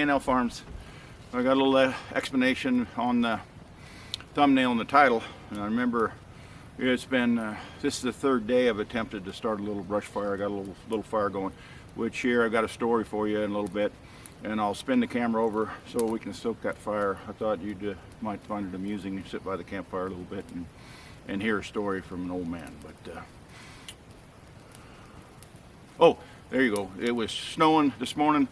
K&L Farms. I got a little explanation on the thumbnail and the title, and I remember it's been this is the third day I've attempted to start a little brush fire. I got a little fire going, which here I've got a story for you in a little bit, and I'll spin the camera over so we can stoke that fire. I thought you might find it amusing to sit by the campfire a little bit and hear a story from an old man. But oh, there you go. It was snowing this morning.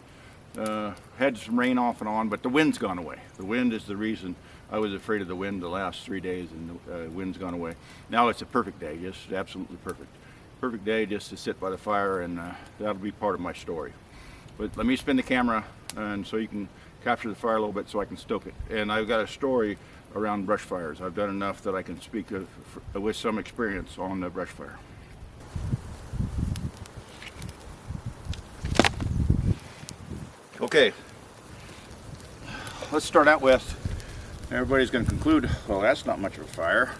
Had some rain off and on, but the wind's gone away. The wind is the reason. I was afraid of the wind the last 3 days, and the wind's gone away. Now it's a perfect day, just absolutely perfect. Perfect day just to sit by the fire, and that'll be part of my story. But let me spin the camera, and so you can capture the fire a little bit so I can stoke it. And I've got a story around brush fires. I've done enough that I can speak with some experience on the brush fire. Okay, let's start out with, everybody's going to conclude, well, that's not much of a fire.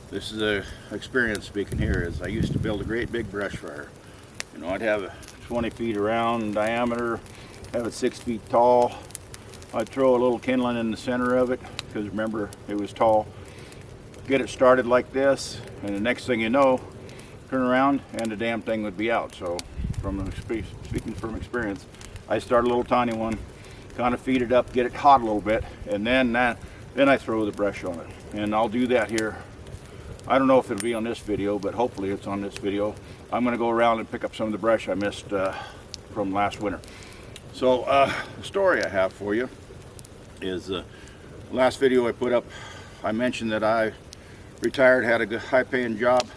This is an experience speaking here. Is I used to build a great big brush fire. You know, I'd have it 20 feet around in diameter, have it 6 feet tall. I'd throw a little kindling in the center of it, because remember, it was tall. Get it started like this, and the next thing you know, turn around and the damn thing would be out. So, speaking from experience, I start a little tiny one, kind of feed it up, get it hot a little bit, and then I throw the brush on it. And I'll do that here. I don't know if it'll be on this video, but hopefully it's on this video. I'm going to go around and pick up some of the brush I missed from last winter. So the story I have for you is last video I put up, I mentioned that I retired, had a good high-paying job,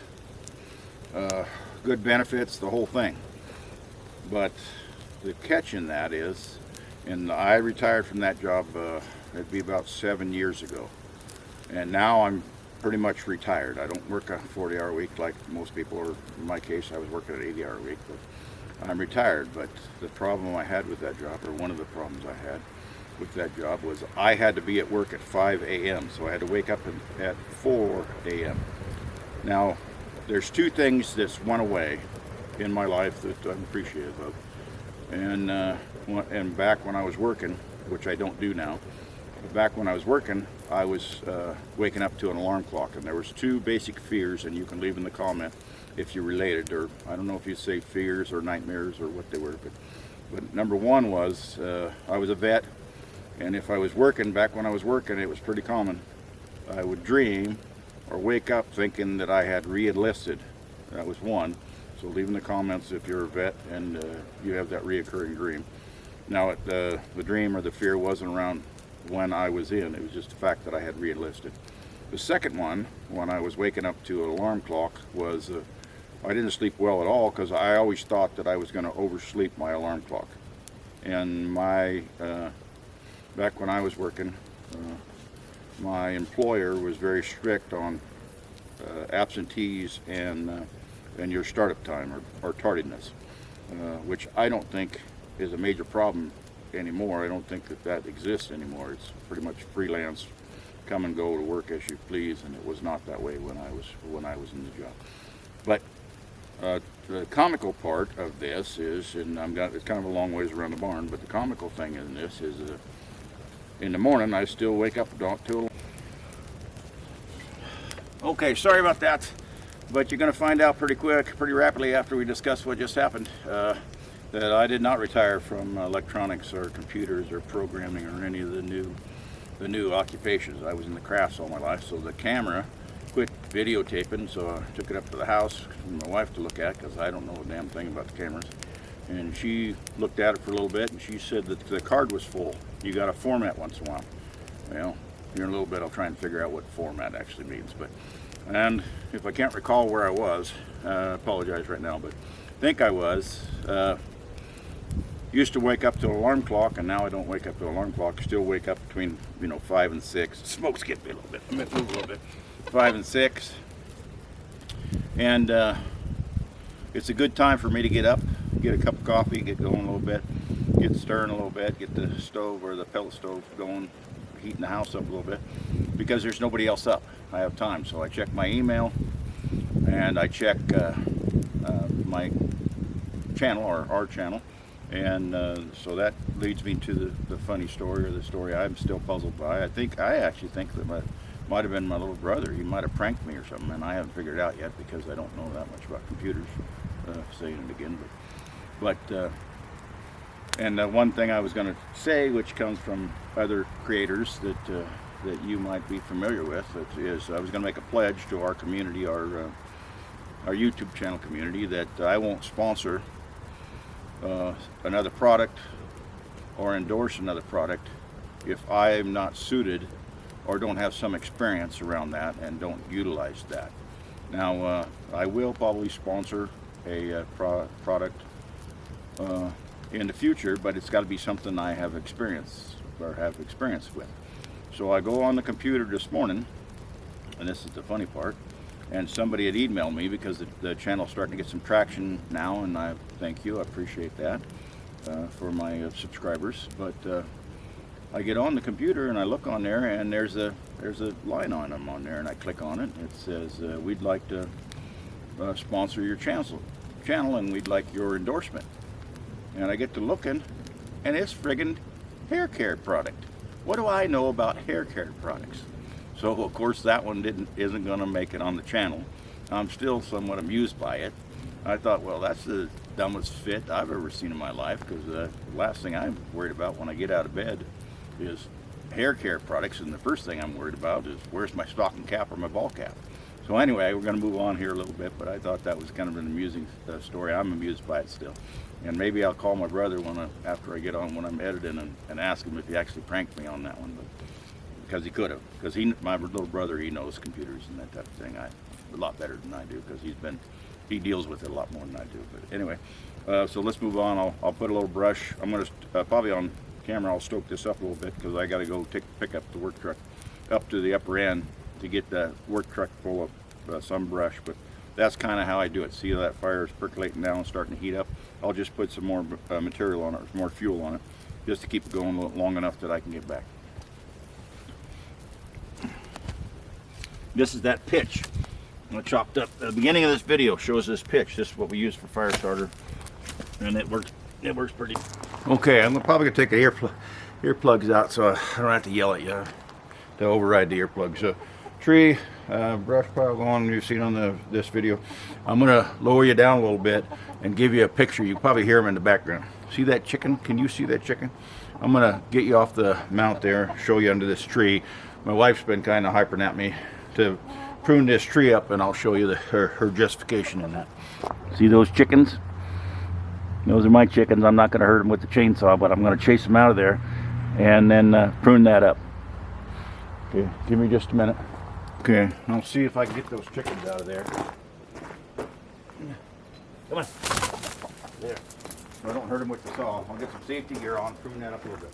good benefits, the whole thing. But the catch in that is, and I retired from that job, it'd be about 7 years ago. And now I'm pretty much retired. I don't work a 40-hour week like most people, or in my case, I was working an 80-hour week, but I'm retired. But the problem I had with that job, or one of the problems I had with that job, was I had to be at work at 5 a.m. So I had to wake up at 4 a.m. Now, there's two things that's went away in my life that I'm appreciative of. And back when I was working, which I don't do now, but back when I was working, I was waking up to an alarm clock, and there was two basic fears, and you can leave in the comment if you're related, or I don't know if you say fears or nightmares or what they were, but number one was I was a vet, and if I was working, back when I was working, it was pretty common. I would dream or wake up thinking that I had re-enlisted. That was one. So leave in the comments if you're a vet and you have that reoccurring dream. Now, the dream or the fear wasn't around when I was in. It was just the fact that I had re-enlisted. The second one, when I was waking up to an alarm clock, was I didn't sleep well at all, because I always thought that I was going to oversleep my alarm clock. And back when I was working, my employer was very strict on absentees and your startup time or tardiness, which I don't think is a major problem anymore. I don't think that exists anymore. It's pretty much freelance, come and go to work as you please, and it was not that way when I was in the job. But the comical part of this is, and it's kind of a long ways around the barn, but the comical thing in this is in the morning I still wake up till. Okay, sorry about that. But you're going to find out pretty rapidly after we discuss what just happened, that I did not retire from electronics or computers or programming or any of the new occupations. I was in the crafts all my life, so the camera quit videotaping, so I took it up to the house for my wife to look at, because I don't know a damn thing about the cameras. And she looked at it for a little bit, and she said that the card was full. You got to format once in a while. Well, here in a little bit I'll try and figure out what format actually means. And if I can't recall where I was, I apologize right now, but I think I was, used to wake up to an alarm clock, and now I don't wake up to an alarm clock. I still wake up between 5 and 6. Smoke's getting me a little bit. I'm going to move a little bit. 5 and 6. And it's a good time for me to get up, get a cup of coffee, get going a little bit, get stirring a little bit, get the stove or the pellet stove going, heating the house up a little bit, because there's nobody else up. I have time, so I check my email, and I check my channel, or our channel, And so that leads me to the funny story, or the story I'm still puzzled by. I actually think that might have been my little brother. He might have pranked me or something, and I haven't figured it out yet because I don't know that much about computers, saying it again. And one thing I was going to say, which comes from other creators that you might be familiar with, is I was going to make a pledge to our community, our YouTube channel community, that I won't sponsor another product or endorse another product if I am not suited or don't have some experience around that and don't utilize that. Now, I will probably sponsor a product in the future, but it's got to be something I have experience with. So I go on the computer this morning, and this is the funny part, and somebody had emailed me because the channel's starting to get some traction now, and I thank you, I appreciate that for my subscribers. But I get on the computer and I look on there, and there's a line item on there, and I click on it. It says we'd like to sponsor your channel, and we'd like your endorsement. And I get to looking, and it's friggin' hair care product. What do I know about hair care products? So of course that one isn't going to make it on the channel. I'm still somewhat amused by it. I thought, well, that's the dumbest fit I've ever seen in my life, because the last thing I'm worried about when I get out of bed is hair care products, and the first thing I'm worried about is where's my stocking cap or my ball cap. So anyway, we're going to move on here a little bit, but I thought that was kind of an amusing story. I'm amused by it still. And maybe I'll call my brother after I get on, when I'm editing, and ask him if he actually pranked me on that one. But because he could have, because my little brother, he knows computers and that type of thing a lot better than I do, because he deals with it a lot more than I do. But anyway, so let's move on. I'll put a little brush. I'm going to probably on camera, I'll stoke this up a little bit, because I got to go pick up the work truck up to the upper end to get the work truck full of some brush. But that's kind of how I do it. See how that fire is percolating down, starting to heat up. I'll just put some more material on it, more fuel on it, just to keep it going long enough that I can get back. This is that pitch I chopped up. The beginning of this video shows this pitch. This is what we use for fire starter, and it works pretty. Okay, I'm probably gonna take the earplugs out so I don't have to yell at you to override the earplugs. So, tree, brush pile going. You've seen on this video. I'm gonna lower you down a little bit and give you a picture. You probably hear them in the background. See that chicken? Can you see that chicken? I'm gonna get you off the mount there, show you under this tree. My wife's been kind of hypering at me to prune this tree up, and I'll show you her justification in that. See those chickens? Those are my chickens. I'm not going to hurt them with the chainsaw, but I'm going to chase them out of there and then prune that up. Okay, give me just a minute. Okay, I'll see if I can get those chickens out of there. Come on. There. So I don't hurt them with the saw. I'll get some safety gear on, prune that up a little bit.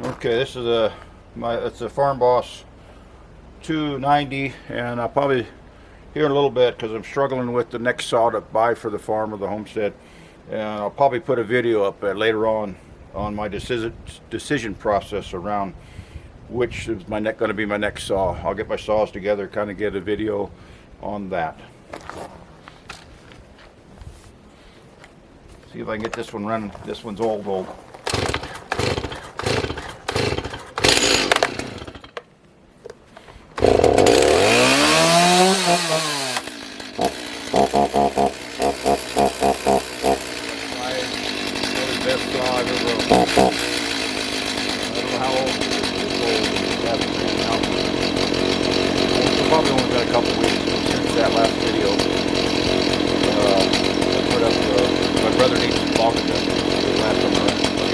Okay, this is it's a Farm Boss 290, and I'll probably here in a little bit, because I'm struggling with the next saw to buy for the farm or the homestead, and I'll probably put a video up later on my decision process around which is going to be my next saw. I'll get my saws together, kind of get a video on that. See if I can get this one running. This one's old. Probably only been a couple weeks since that last video. I put up, my brother needs some log done. Last time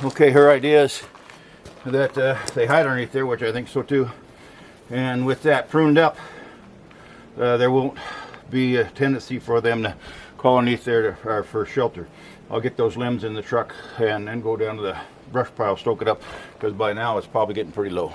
Okay, her idea is that they hide underneath there, which I think so too. And with that pruned up, there won't be a tendency for them to crawl underneath there for shelter. I'll get those limbs in the truck and then go down to the brush pile, stoke it up, because by now it's probably getting pretty low.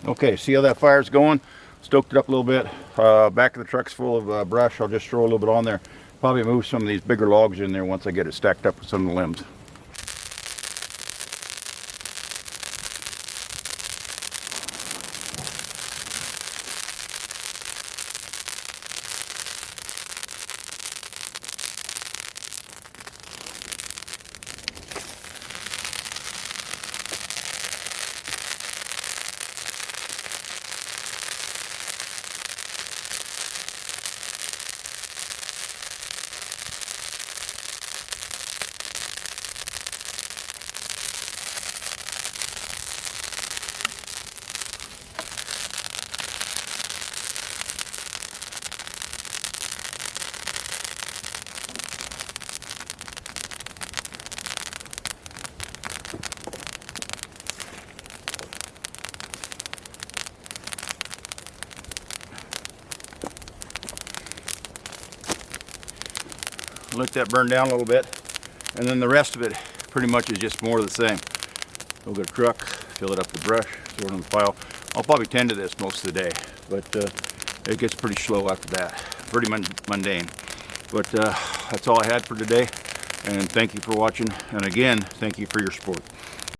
Okay, see how that fire's going? Stoked it up a little bit. Back of the truck's full of brush. I'll just throw a little bit on there. Probably move some of these bigger logs in there once I get it stacked up with some of the limbs. Let that burn down a little bit, and then the rest of it pretty much is just more of the same. We'll get a truck, fill it up with brush, throw it in the pile. I'll probably tend to this most of the day, but it gets pretty slow after that. Pretty mundane. But that's all I had for today, and thank you for watching, and again, thank you for your support.